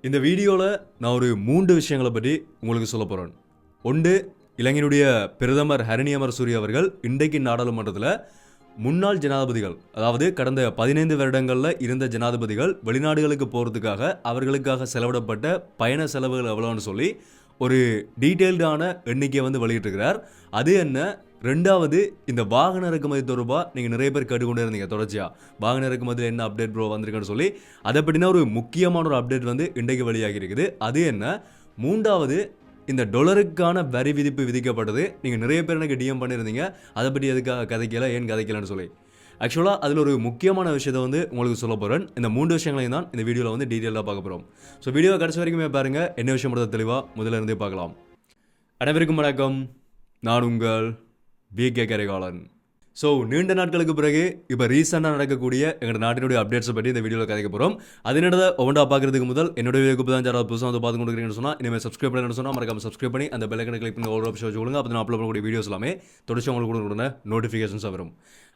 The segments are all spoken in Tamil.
இந்த வீடியோவில் நான் ஒரு 3 விஷயங்களை பற்றி உங்களுக்கு சொல்ல போகிறேன். ஒன்று, இலங்கையினுடைய பிரதமர் ஹரணி அமரசூரிய அவர்கள் இன்றைக்கு நாடாளுமன்றத்தில் முன்னாள் ஜனாதிபதிகள், அதாவது கடந்த 15 வருடங்களில் இருந்த ஜனாதிபதிகள் வெளிநாடுகளுக்கு போகிறதுக்காக அவர்களுக்காக செலவிடப்பட்ட பயண செலவுகள் எவ்வளோன்னு சொல்லி ஒரு டீட்டெயில்டான எண்ணிக்கையை வெளியிட்டிருக்கிறார். அது என்ன? ரெண்டாவது, இந்த வாகன இறக்குமதி தொடர்பாக நீங்கள் நிறைய பேர் கேட்டுக்கொண்டே இருந்தீங்க தொடர்ச்சியாக, வாகன இறக்குமதியில் என்ன அப்டேட் ப்ரோ வந்திருக்குன்னு சொல்லி. அதை பற்றின ஒரு முக்கியமான ஒரு அப்டேட் இன்றைக்கு வெளியாகி இருக்குது. அது என்ன? மூன்றாவது, இந்த டொலருக்கான வரி விதிப்பு விதிக்கப்பட்டது. நீங்கள் நிறைய பேர் எனக்கு டிஎம் பண்ணியிருந்தீங்க, அதை பற்றி எதுக்காக கதைக்கல, ஏன் கதைக்கலன்னு சொல்லி. ஆக்சுவலாக அதில் ஒரு முக்கியமான விஷயத்தை உங்களுக்கு சொல்ல போகிறேன். இந்த 3 விஷயங்களையும் தான் இந்த வீடியோவில் டீட்டெயிலாக பார்க்க போகிறோம். ஸோ வீடியோ கடைசி வரைக்குமே பாருங்கள், என்ன விஷயம் மட்டும் தெளிவாக முதல்ல இருந்தே பார்க்கலாம். அனைவருக்கும் வணக்கம், நான் உங்கள் BK கரிகாலன். ஸோ நீண்ட நாட்களுக்கு பிறகு இப்போ ரீசெண்டாக நடக்கக்கூடிய எங்கள் நாட்டினுடைய அப்டேட்ஸை பற்றி இந்த வீடியோவில் கதைக்க போகிறோம். அதனோட ஒவ்வொன்றா பார்க்குறதுக்கு முதல் என்னுடைய வீடியோக்கு தான் யாராவது புதுசாக பார்த்து கொடுக்குறீங்கன்னு சொன்னால், இனிமேல் சப்ஸ்கிரைப் பண்ணணும்னு சொன்னால் மறக்காம சப்ஸ்கிரைப் பண்ணி அந்த பெல் ஐக்கனை கிளிக் பண்ணி ஒரு ஆப்ஷன் வச்சு கொடுங்க. அப்போ நான் அப்லோட் பண்ணக்கூடிய வீடியோஸ் எல்லாமே தொடர்ச்சி உங்களுக்கு கொடுக்குற நோட்டிஃபிகேஷன்ஸாக வரும்.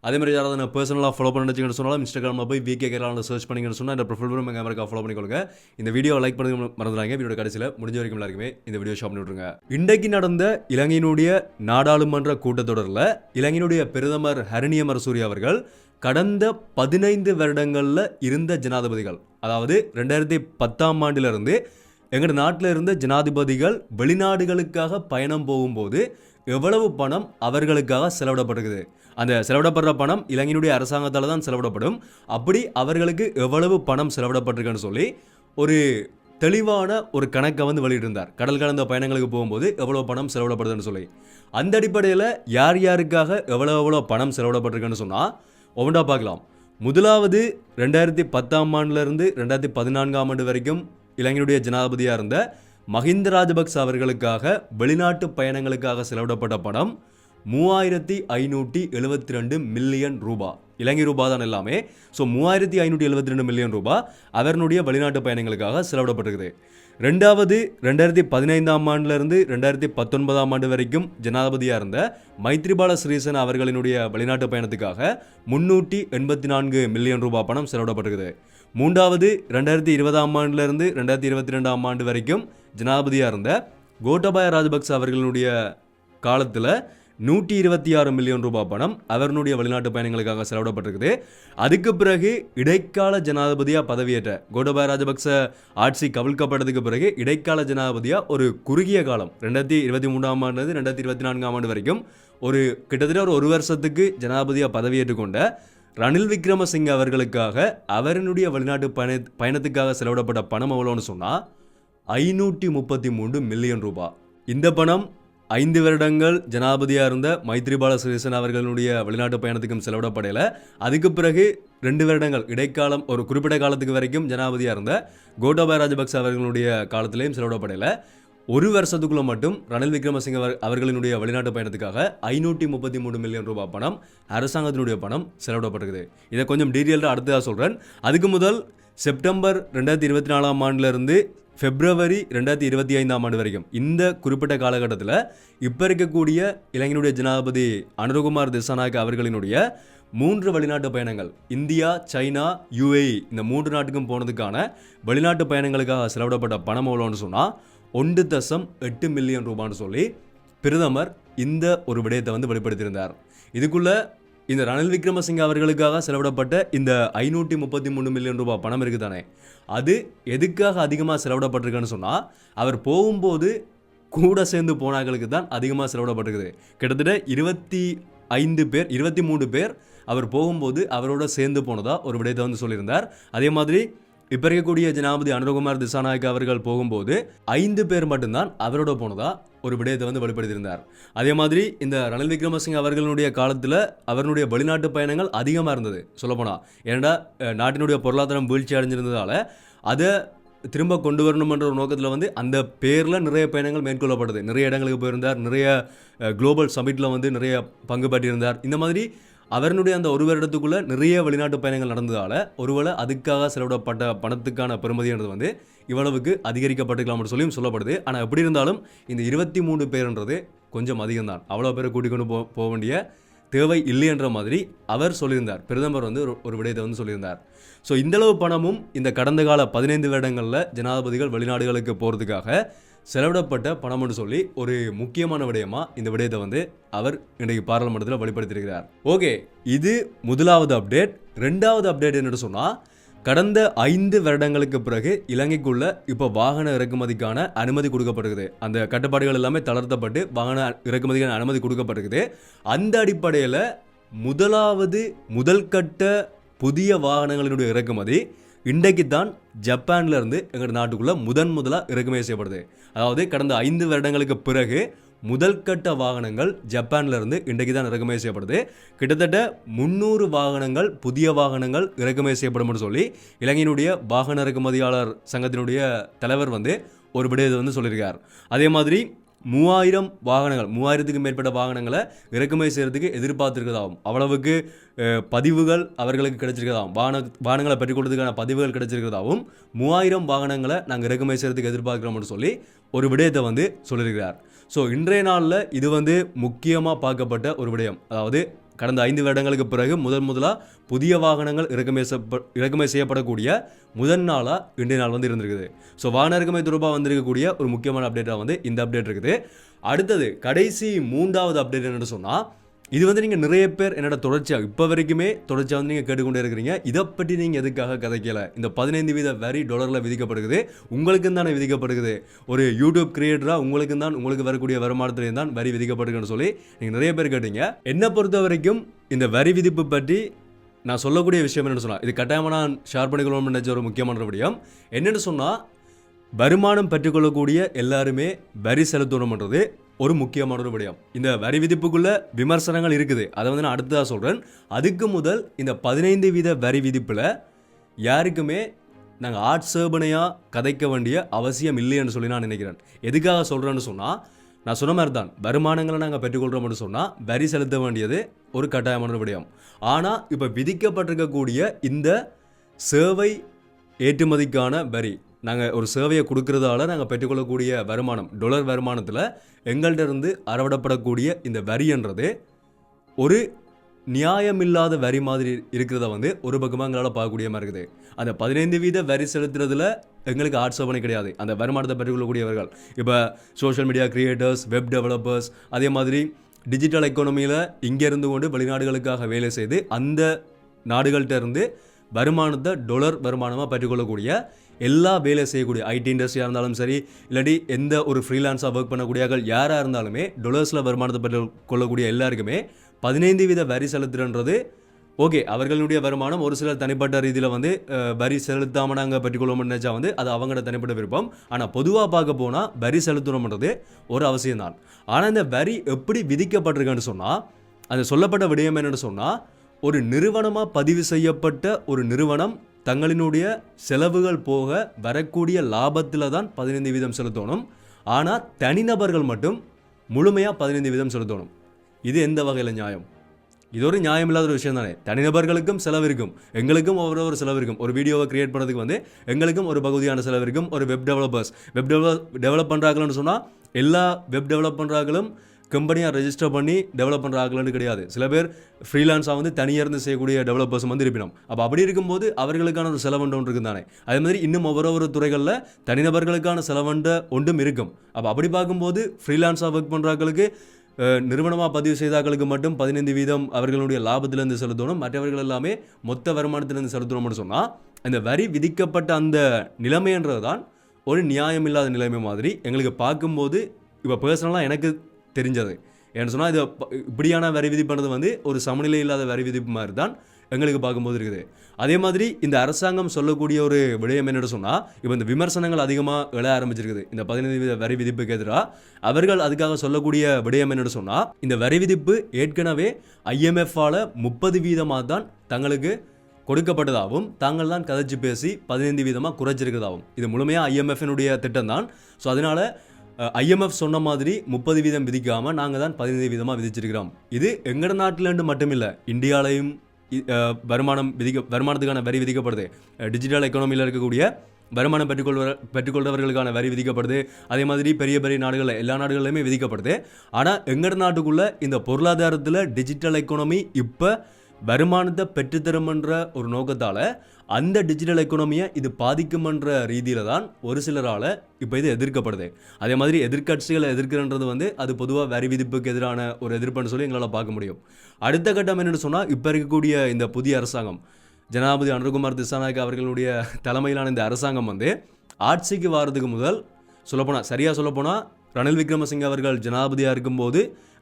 அதே மாதிரி யாராவது நான் பர்சனலாக ஃபாலோ பண்ணிச்சுன்னு சொன்னாலும் இன்ஸ்டாகிராமில் போய் BK கரிகாலன் சர்ச் பண்ணிங்கன்னு சொன்னால் இந்த ப்ரொஃபைல் எங்கள் கேமரா ஃபாலோ பண்ணிக்கொள்ளுங்க. இந்த வீடியோ லைக் பண்ணி மறந்துடாங்க. வீடியோ கடைசியில் முடிஞ்ச வரைக்கும் எல்லாருக்குமே இந்த வீடியோ ஷாப் பண்ணி விட்ருங்க. இன்றைக்கு நடந்த இலங்கையினுடைய நாடாளுமன்ற கூட்டத்தொடரில் இலங்கையினுடைய பிரதமர் ஹரணி அமரசூரிய அவர்கள் கடந்த 15 வருடங்களில் இருந்த ஜனாதிபதிகள், அதாவது 2010ஆம் ஆண்டிலிருந்து எங்கள் நாட்டில் இருந்த ஜனாதிபதிகள் வெளிநாடுகளுக்காக பயணம் போகும்போது எவ்வளவு பணம் அவர்களுக்காக செலவிடப்படுகிறது, அந்த செலவிடப்படுற பணம் இலங்கையினுடைய அரசாங்கத்தால் தான் செலவிடப்படும், அப்படி அவர்களுக்கு எவ்வளவு பணம் செலவிடப்பட்டிருக்குன்னு சொல்லி ஒரு தெளிவான ஒரு கணக்கை வெளியிட்டிருந்தார். கடல் கடந்த பயணங்களுக்கு போகும்போது எவ்வளோ பணம் செலவிடப்படுதுன்னு சொல்லி. அந்த அடிப்படையில் யார் யாருக்காக எவ்வளோ பணம் செலவிடப்பட்டிருக்குன்னு சொன்னால் ஒவ்வொன்றா பார்க்கலாம். முதலாவது 2010ஆம் ஆண்டிலிருந்து 2014ஆம் ஆண்டு வரைக்கும் இலங்கையினுடைய ஜனாதிபதியாக இருந்த மஹிந்த ராஜபக்ச அவர்களுக்காக வெளிநாட்டு பயணங்களுக்காக செலவிடப்பட்ட பணம் 3572 மில்லியன் ரூபாய், இலங்கை ரூபாய் தான் எல்லாமே. ஸோ 3572 மில்லியன் ரூபாய் அவர்களுடைய வெளிநாட்டு பயணங்களுக்காக செலவிடப்பட்டிருக்குது. ரெண்டாவது, 2015ஆம் ஆண்டிலிருந்து 2019ஆம் ஆண்டு வரைக்கும் ஜனாதிபதியாக இருந்த மைத்ரிபால சிறிசேன அவர்களினுடைய வெளிநாட்டு பயணத்துக்காக 384 மில்லியன் ரூபாய் பணம் செலவிடப்பட்டிருக்குது. மூன்றாவது, 2020ஆம் ஆண்டிலிருந்து 2022ஆம் ஆண்டு வரைக்கும் ஜனாதிபதியாக இருந்த கோட்டாபய ராஜபக்ச அவர்களுடைய காலத்தில் 126 மில்லியன் ரூபாய் பணம் அவர்களுடைய வெளிநாட்டு பயணங்களுக்காக செலவிடப்பட்டிருக்குது. அதுக்கு பிறகு இடைக்கால ஜனாதிபதியாக பதவியேற்ற கோட்டாபய ராஜபக்ச ஆட்சி கவிழ்க்கப்பட்டதுக்கு பிறகு இடைக்கால ஜனாதிபதியாக ஒரு குறுகிய காலம் 2023ஆம் ஆண்டு 2024ஆம் ஆண்டு வரைக்கும் ஒரு கிட்டத்தட்ட ஒரு வருஷத்துக்கு ஜனாதிபதியாக பதவியேற்று கொண்ட ரணில் விக்ரமசிங்க அவர்களுக்காக அவர்களுடைய வெளிநாட்டு பயணத்துக்காக செலவிடப்பட்ட பணம் எவ்வளோன்னு சொன்னால் 533 மில்லியன் ரூபாய். இந்த பணம் 5 வருடங்கள் ஜனாதிபதியாக இருந்த மைத்ரிபால சிறிசேன அவர்களுடைய வெளிநாட்டு பயணத்துக்கும் செலவிடப்படையில், அதுக்கு பிறகு 2 வருடங்கள் இடைக்காலம் ஒரு குறிப்பிட்ட காலத்துக்கு வரைக்கும் ஜனாதிபதியாக இருந்த கோட்டாபய ராஜபக்ச அவர்களுடைய காலத்திலையும் செலவிடப்படையில், ஒரு வருஷத்துக்குள்ள மட்டும் ரணில் விக்ரமசிங்க அவர்களினுடைய வெளிநாட்டு பயணத்துக்காக 533 மில்லியன் ரூபாய் பணம் அரசாங்கத்தினுடைய பணம் செலவிடப்பட்டிருக்குது. இதை கொஞ்சம் டீட்டெயிலாக அடுத்ததாக சொல்கிறேன். அதுக்கு முதல் செப்டம்பர் 2024ஆம் ஆண்டிலிருந்து பிப்ரவரி 2025ஆம் ஆண்டு வரைக்கும் இந்த குறிப்பிட்ட காலகட்டத்தில் இப்போ இருக்கக்கூடிய இலங்கையினுடைய ஜனாதிபதி அனுரகுமார் திசாநாயக்க அவர்களினுடைய 3 வெளிநாட்டு பயணங்கள், இந்தியா, சைனா, UAE, இந்த 3 நாட்டுக்கும் போனதுக்கான வெளிநாட்டு பயணங்களுக்காக செலவிடப்பட்ட பணம் எவ்வளோன்னு சொன்னால் 1.8 மில்லியன் ரூபான்னு சொல்லி பிரதமர் இந்த ஒரு விடயத்தை வெளிப்படுத்தியிருந்தார். இதுக்குள்ள இந்த ரணில் விக்ரமசிங்க அவர்களுக்காக செலவிடப்பட்ட இந்த 533 மில்லியன் ரூபாய் பணம் இருக்குதானே, அது எதுக்காக அதிகமாக செலவிடப்பட்டிருக்குன்னு சொன்னால் அவர் போகும்போது கூட சேர்ந்து போனாங்களுக்கு தான் அதிகமாக செலவிடப்பட்டிருக்குது. கிட்டத்தட்ட 23 பேர் அவர் போகும்போது அவரோட சேர்ந்து போனதா ஒரு விடயத்தை சொல்லியிருந்தார். அதே மாதிரி இப்போ இருக்கக்கூடிய ஜனாதிபதி அனுரகுமார் திசாநாயக்க அவர்கள் போகும்போது 5 பேர் மட்டும்தான் அவரோட போனதா ஒரு விடயத்தை வெளிப்படுத்தியிருந்தார். அதே மாதிரி இந்த ரணில் விக்ரமசிங்க அவர்களுடைய காலத்தில் அவர்களுடைய வெளிநாட்டு பயணங்கள் அதிகமாக இருந்தது சொல்லப்போனால். ஏன்னா நாட்டினுடைய பொருளாதாரம் வீழ்ச்சி அடைஞ்சிருந்ததால் அதை திரும்ப கொண்டு வரணுமென்ற ஒரு நோக்கத்தில் அந்த பேரில் நிறைய பயணங்கள் மேற்கொள்ளப்படுது. நிறைய இடங்களுக்கு போயிருந்தார், நிறைய குளோபல் சமிட்டில் நிறைய பங்கு பற்றியிருந்தார். இந்த மாதிரி அவருடைய அந்த ஒரு வருடத்துக்குள்ளே நிறைய வெளிநாட்டு பயணங்கள் நடந்ததால் ஒருவேளை அதுக்காக செலவிடப்பட்ட பணத்துக்கான பெறுமதின்றது இவ்வளவுக்கு அதிகரிக்கப்பட்டிருக்கலாம்னு சொல்லியும் சொல்லப்படுது. ஆனால் எப்படி இருந்தாலும் இந்த 23 பேருன்றது கொஞ்சம் அதிகம்தான். அவ்வளோ பேரை கூட்டிக் கொண்டு போக வேண்டிய தேவை இல்லை என்ற மாதிரி அவர் சொல்லியிருந்தார். பிரதமர் வந்து ஒரு விடயத்தை வந்து சொல்லியிருந்தார். ஸோ இந்தளவு பணமும் இந்த கடந்த கால 15 வருடங்களில் ஜனாதிபதிகள் வெளிநாடுகளுக்கு போகிறதுக்காக செலவிடப்பட்ட பணம்னு சொல்லி ஒரு முக்கியமான விடயமா இந்த விடயத்தை வந்து அவர் இன்றைக்கு பாராளுமன்றத்தில் வெளிப்படுத்தியிருக்கிறார். ஓகே, இது முதலாவது அப்டேட். 2வது அப்டேட் என்னன்னு சொன்னால், கடந்த 5 வருடங்களுக்கு பிறகு இலங்கைக்குள்ள இப்போ வாகன இறக்குமதிக்கான அனுமதி கொடுக்கப்பட்டிருக்குது. அந்த கட்டுப்பாடுகள் எல்லாமே தளர்த்தப்பட்டு வாகன இறக்குமதிக்கான அனுமதி கொடுக்கப்பட்டிருக்குது. அந்த அடிப்படையில் முதல் கட்ட புதிய வாகனங்களினுடைய இறக்குமதி இன்றைக்கு தான் ஜப்பான்ல இருந்து எங்கள் நாட்டுக்குள்ள முதலாக இறக்குமதி செய்யப்படுது. அதாவது கடந்த 5 வருடங்களுக்கு பிறகு முதல் கட்ட வாகனங்கள் ஜப்பான்ல இருந்து இன்றைக்கு தான் இறக்குமதி செய்யப்படுது. கிட்டத்தட்ட 300 வாகனங்கள் புதிய வாகனங்கள் இறக்குமதி செய்யப்படும் சொல்லி இலங்கையினுடைய வாகன இறக்குமதியாளர் சங்கத்தினுடைய தலைவர் வந்து ஒரு விடயத்தை வந்து சொல்லியிருக்கார். அதே மாதிரி 3000 வாகனங்கள் 3000க்கு மேற்பட்ட வாகனங்களை இறக்குமதி செய்கிறதுக்கு எதிர்பார்த்துருக்கதாகும். அவ்வளவுக்கு பதிவுகள் அவர்களுக்கு கிடைச்சிருக்கதாகும். வாகனங்களை பெற்றுக்கொள்வதற்கான பதிவுகள் கிடைச்சிருக்கிறதாகவும் 3000 வாகனங்களை நாங்கள் இறக்குமதி செய்கிறதுக்கு எதிர்பார்க்கிறோம்னு சொல்லி ஒரு விடயத்தை வந்து சொல்லியிருக்கிறார். ஸோ இன்றைய நாளில் இது வந்து முக்கியமாக பார்க்கப்பட்ட ஒரு விடயம். அதாவது கடந்த 5 வருடங்களுக்கு பிறகு முதலாக புதிய வாகனங்கள் இறக்குமதி செய்யப்படக்கூடிய முதல் நாளாக இன்றைய நாள் வந்து இருந்திருக்குது. ஸோ வாகன இறக்குமதி தொடர்பாக வந்திருக்கக்கூடிய ஒரு முக்கியமான அப்டேட்டாக வந்து இந்த அப்டேட் இருக்குது. அடுத்தது கடைசி 3வது அப்டேட் என்னென்னு சொன்னால், இது வந்து நீங்கள் நிறைய பேர் என்னோட தொடர்ச்சியாக இப்போ வரைக்குமே தொடர்ச்சியாக வந்து நீங்கள் கேட்டுக்கொண்டே இருக்கிறீங்க. இதை பற்றி நீங்கள் எதுக்காக கதைக்கல? இந்த 15% வரி டாலரில் விதிக்கப்படுகிறது, உங்களுக்கும் தானே விதிக்கப்படுகிறது. ஒரு யூடியூப் கிரியேட்டராக உங்களுக்கு வரக்கூடிய வருமானத்திலேயும் தான் வரி விதிக்கப்படுதுன்னு சொல்லி நீங்கள் நிறைய பேர் கேட்டீங்க. என்னை பொறுத்த வரைக்கும் இந்த வரி விதிப்பு பற்றி நான் சொல்லக்கூடிய விஷயம் என்னென்னு சொன்னால், இது கட்டாயமாக நான் ஷேர் பண்ணிக்கணும்னு நினச்ச ஒரு முக்கியமான விடயம். என்னென்னு சொன்னால், வருமானம் பெற்றுக்கொள்ளக்கூடிய எல்லாருமே வரி செலுத்தணும்ன்றது ஒரு முக்கியமான ஒரு விடயம். இந்த வரி விதிப்புக்குள்ள விமர்சனங்கள் இருக்குது, அதை வந்து நான் அடுத்ததாக சொல்கிறேன். அதுக்கு முதல் இந்த 15% வரி விதிப்பில் யாருக்குமே நாங்கள் ஆட்சேபனையாக கதைக்க வேண்டிய அவசியம் இல்லைன்னு சொல்லி நான் நினைக்கிறேன். எதுக்காக சொல்கிறேன்னு சொன்னால், நான் சொன்ன மாதிரி தான் வருமானங்களை நாங்கள் பெற்றுக்கொள்கிறோம்னு சொன்னால் வரி செலுத்த வேண்டியது ஒரு கட்டாயமான விடயம். ஆனால் இப்போ விதிக்கப்பட்டிருக்கக்கூடிய இந்த சேவை ஏற்றுமதிக்கான வரி, நாங்கள் ஒரு சேவையை கொடுக்கறதால நாங்கள் பெற்றுக்கொள்ளக்கூடிய வருமானம், டாலர் வருமானத்தில் எங்கள்கிட்ட இருந்து அறவிடப்படக்கூடிய இந்த வரின்றது ஒரு நியாயமில்லாத வரி மாதிரி இருக்கிறத வந்து ஒரு பக்கமாக எங்களால் பார்க்கக்கூடிய மாதிரி இருக்குது. அந்த 15% வரி செலுத்துறதுல எங்களுக்கு ஆட்சேபனை கிடையாது. அந்த வருமானத்தை பெற்றுக்கொள்ளக்கூடியவர்கள் இப்போ social media creators, web developers, அதே மாதிரி டிஜிட்டல் எக்கானமியில் இங்கேருந்து கொண்டு வெளிநாடுகளுக்காக வேலை செய்து அந்த நாடுகள்கிட்ட இருந்து வருமானத்தை டாலர் வருமானமாக பெற்றுக்கொள்ளக்கூடிய எல்லா வேலை செய்யக்கூடிய ஐடி இண்டஸ்ட்ரியாக இருந்தாலும் சரி, இல்லாட்டி எந்த ஒரு ஃப்ரீலான்ஸாக ஒர்க் பண்ணக்கூடியவர்கள் யாராக இருந்தாலுமே டாலர்ஸில் வருமானத்தை பெற்றுக்கொள்ளக்கூடிய எல்லாருக்குமே 15% வரி செலுத்துறன்றது ஓகே. அவர்களுடைய வருமானம் ஒரு சிலர் தனிப்பட்ட ரீதியில் வந்து வரி செலுத்தாமல் நாங்கள் பெற்றுக்கொள்ளணும்னு நினச்சா வந்து அது அவங்களோட தனிப்பட்ட விருப்பம். ஆனால் பொதுவாக பார்க்க போனால் வரி செலுத்தணும்ன்றது ஒரு அவசியம்தான். ஆனால் இந்த வரி எப்படி விதிக்கப்பட்டிருக்குன்னு சொன்னால், அது சொல்லப்பட்ட விடயம் என்னென்னு சொன்னால், ஒரு நிறுவனமாக பதிவு செய்யப்பட்ட ஒரு நிறுவனம் தங்களினுடைய செலவுகள் போக வரக்கூடிய லாபத்தில் தான் 15% செலுத்தணும். ஆனால் தனிநபர்கள் மட்டும் முழுமையாக 15% செலுத்தணும். இது எந்த வகையில் நியாயம்? இது ஒரு நியாயம் இல்லாத ஒரு விஷயம் தானே. தனிநபர்களுக்கும் செலவு இருக்கும், எங்களுக்கும் ஒவ்வொரு செலவு இருக்கும். ஒரு வீடியோவை கிரியேட் பண்ணுறதுக்கு வந்து எங்களுக்கும் ஒரு பகுதியான செலவு இருக்கும். ஒரு வெப் டெவலப் பண்ணுறாங்கன்னு சொன்னால் எல்லா வெப் டெவலப் பண்ணுறாங்களும் கம்பெனியாக ரெஜிஸ்டர் பண்ணி டெவலப் பண்ணுற ஆகலன்னு கிடையாது. சில பேர் ஃப்ரீலான்ஸாக வந்து தனியாக இருந்து செய்யக்கூடிய டெவலப்பர்ஸ் வந்து இருப்பினோம். அப்போ அப்படி இருக்கும்போது அவர்களுக்கான ஒரு செலவண்டு ஒன்று இருக்குது தானே. அதே மாதிரி இன்னும் ஒவ்வொரு துறைகளில் தனிநபர்களுக்கான செலவண்ட ஒன்றும் இருக்கும். அப்போ அப்படி பார்க்கும்போது ஃப்ரீலான்ஸாக ஒர்க் பண்ணுறாங்களுக்கு நிறுவனமாக பதிவு செய்தாக்களுக்கு மட்டும் 15% அவர்களுடைய லாபத்திலேருந்து செலுத்தணும், மற்றவர்கள் எல்லாமே மொத்த வருமானத்திலேருந்து செலுத்தணும்னு சொன்னால் அந்த வரி விதிக்கப்பட்ட அந்த நிலைமைன்றது தான் ஒரு நியாயம் இல்லாத நிலைமை மாதிரி எங்களுக்கு பார்க்கும்போது இப்போ பர்சனலாக எனக்கு தெரிஞ்சது. ஏன்னு சொன்னால் இது இப்படியான வரி விதிப்புறது வந்து ஒரு சமநிலை இல்லாத வரி விதிப்பு மாதிரி தான் எங்களுக்கு பார்க்கும்போது இருக்குது. அதே மாதிரி இந்த அரசாங்கம் சொல்லக்கூடிய ஒரு விடயம் என்னென்னு சொன்னால், இப்போ இந்த விமர்சனங்கள் அதிகமாக எழ ஆரம்பிச்சிருக்குது இந்த 15% வரி விதிப்புக்கு எதிராக. அவர்கள் அதுக்காக சொல்லக்கூடிய விடயம் என்னென்னு சொன்னால், இந்த வரி விதிப்பு ஏற்கனவே IMF-ஆல் 30% தான் தங்களுக்கு கொடுக்கப்பட்டதாகவும் தாங்கள் தான் கதைச்சு பேசி 15% குறைச்சிருக்கிறதாகவும். இது முழுமையாக IMF-னுடைய திட்டம் தான். ஸோ அதனால் IMF சொன்ன மாதிரி 30% விதிக்காமல் நாங்கள் தான் 15% விதிச்சிருக்கிறோம். இது எங்கட நாட்டிலேருந்து மட்டுமில்லை, இந்தியாவிலையும் வருமானத்துக்கான வரி விதிக்கப்படுது. டிஜிட்டல் எக்கானமியில் இருக்கக்கூடிய வருமானம் பெற்றுக்கொள்றவர்களுக்கான வரி விதிக்கப்படுது. அதே மாதிரி பெரிய பெரிய நாடுகளில் எல்லா நாடுகளிலுமே விதிக்கப்படுது. ஆனால் எங்கட நாட்டுக்குள்ள இந்த பொருளாதாரத்தில் டிஜிட்டல் எக்கானமி இப்போ வருமானத்தை பெற்றுத்தருமன்ற ஒரு நோக்கத்தால் அந்த டிஜிட்டல் எக்கானமியை இது பாதிக்குமன்ற ரீதியில் தான் ஒரு சிலரால் இப்போ இது எதிர்க்கப்படுது. அதே மாதிரி எதிர்க்கட்சிகளை எதிர்க்கிறன்றது வந்து அது பொதுவாக வரி விதிப்புக்கு எதிரான ஒரு எதிர்ப்புன்னு சொல்லி எங்களால் பார்க்க முடியும். அடுத்த கட்டம் என்னென்னு சொன்னால், இப்போ இருக்கக்கூடிய இந்த புதிய அரசாங்கம், ஜனாதிபதி அனுரகுமார் திசாநாயக்க அவர்களுடைய தலைமையிலான இந்த அரசாங்கம் வந்து ஆட்சிக்கு வாரதுக்கு முதல் சரியாக சொல்லப்போனால் ரணில் விக்ரமசிங்க அவர்கள் ஜனாதிபதியாக இருக்கும்போது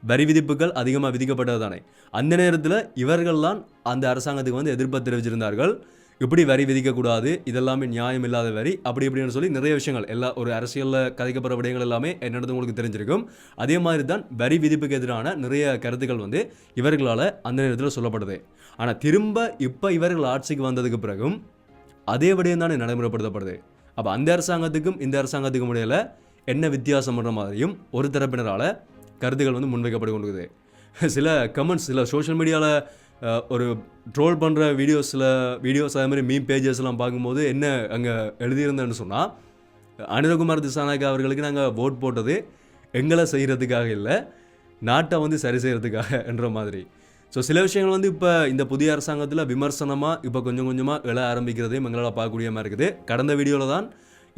வரி விதிப்புகள் அதிகமாக விதிக்கப்பட்டது தானே. அந்த நேரத்தில் இவர்கள்லாம் அந்த அரசாங்கத்துக்கு வந்து எதிர்ப்பு தெரிவிச்சிருந்தார்கள். இப்படி வரி விதிக்கக்கூடாது, இதெல்லாமே நியாயம் இல்லாத வரி, அப்படி இப்படின்னு சொல்லி நிறைய விஷயங்கள் ஒரு அரசியலில் கதைக்கப்படுற விடயங்கள் எல்லாமே என்னது உங்களுக்கு தெரிஞ்சிருக்கும். அதே மாதிரி தான் வரி விதிப்புக்கு எதிரான நிறைய கருத்துக்கள் வந்து இவர்களால் அந்த நேரத்தில் சொல்லப்படுது. ஆனால் திரும்ப இப்போ இவர்கள் ஆட்சிக்கு வந்ததுக்கு பிறகும் அதே விடயம் தானே நடைமுறைப்படுத்தப்படுது. அப்போ அந்த அரசாங்கத்துக்கும் இந்த அரசாங்கத்துக்கும் இடையில என்ன வித்தியாசம் பண்ணுற மாதிரியும் ஒரு தரப்பினரால் கருத்துக்கள் வந்து முன்வைக்கப்பட்டு கொண்டுக்குது. சில கமெண்ட்ஸ், சில சோஷியல் மீடியாவில் ஒரு ட்ரோல் பண்ணுற வீடியோஸ் அதே மாதிரி மீம் பேஜஸ்லாம் பார்க்கும்போது என்ன அங்கே எழுதியிருந்தேன்னு சொன்னால், அனுரகுமார் திசாநாயக்கா அவர்களுக்கு நாங்கள் ஓட் போட்டது எங்களை செய்கிறதுக்காக இல்லை, நாட்டை வந்து சரி செய்கிறதுக்காக என்ற மாதிரி. ஸோ சில விஷயங்கள் வந்து இப்போ இந்த புதிய அரசாங்கத்தில் விமர்சனமாக இப்போ கொஞ்சம் கொஞ்சமாக எழ ஆரம்பிக்கிறதையும் எங்களால் பார்க்கக்கூடிய மாதிரி இருக்குது. கடந்த வீடியோவில் தான்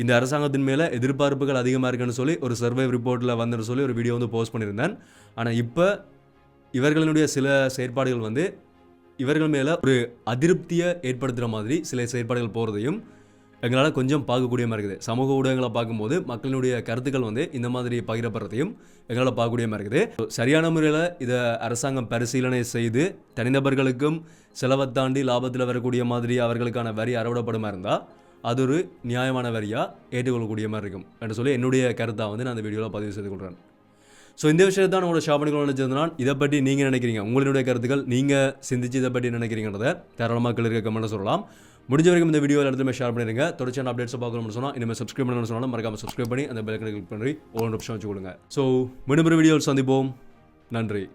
இந்த அரசாங்கத்தின் மேலே எதிர்பார்ப்புகள் அதிகமாக இருக்குன்னு சொல்லி ஒரு சர்வே ரிப்போர்ட்டில் வந்துன்னு சொல்லி ஒரு வீடியோ வந்து போஸ்ட் பண்ணியிருந்தேன். ஆனால் இப்போ இவர்களுடைய சில செயற்பாடுகள் வந்து இவர்கள் மேலே ஒரு அதிருப்தியை ஏற்படுத்துகிற மாதிரி சில செயற்பாடுகள் போகிறதையும் எங்களால் கொஞ்சம் பார்க்கக்கூடிய மாதிரி இருக்குது. சமூக ஊடகங்களை பார்க்கும்போது மக்களினுடைய கருத்துக்கள் வந்து இந்த மாதிரி பகிரப்படுறதையும் எங்களால் பார்க்கக்கூடிய மாதிரி இருக்குது. சரியான முறையில் இதை அரசாங்கம் பரிசீலனை செய்து தனிநபர்களுக்கும் செலவை தாண்டி லாபத்தில் வரக்கூடிய மாதிரி அவர்களுக்கான வரி அறவிடப்படுமா இருந்தால் அது ஒரு நியாயமான வரியாக ஏற்றுக்கொள்ளக்கூடிய மாதிரி இருக்கும் என்று சொல்லி என்னுடைய கருத்தாக வந்து நான் அந்த வீடியோவில் பதிவு செய்து கொள்கிறேன். ஸோ இந்த விஷயத்தை தான் உங்களோட ஷேர் பண்ணிக்கணும்னு நினச்சிருந்தேன். இதை பற்றி நீங்கள் நினைக்கிறீங்க, உங்களுடைய கருத்துக்கள் நீங்கள் சிந்திச்சு இதை பற்றி நினைக்கிறீங்கிறத தாராளமாக இருக்க கமெண்ட்டை சொல்லலாம். முடிஞ்ச வரைக்கும் இந்த வீடியோ எல்லாத்துமே ஷேர் பண்ணிடுங்க. தொடர்ச்சியான அப்டேட்ஸை பார்க்கணும்னு சொன்னால் இனிமேல் சப்ஸ்கிரைப் பண்ணணும்னு சொன்னால் மறக்காமல் சப்ஸ்கிரைப் பண்ணி அந்த பெல் ஐக்கனை கிளிக் பண்ணி ஓன் ஆப்ஷன் வச்சுக்கொள்ளுங்க. ஸோ மீண்டும் ஒரு வீடியோவில் சந்திப்போம். நன்றி.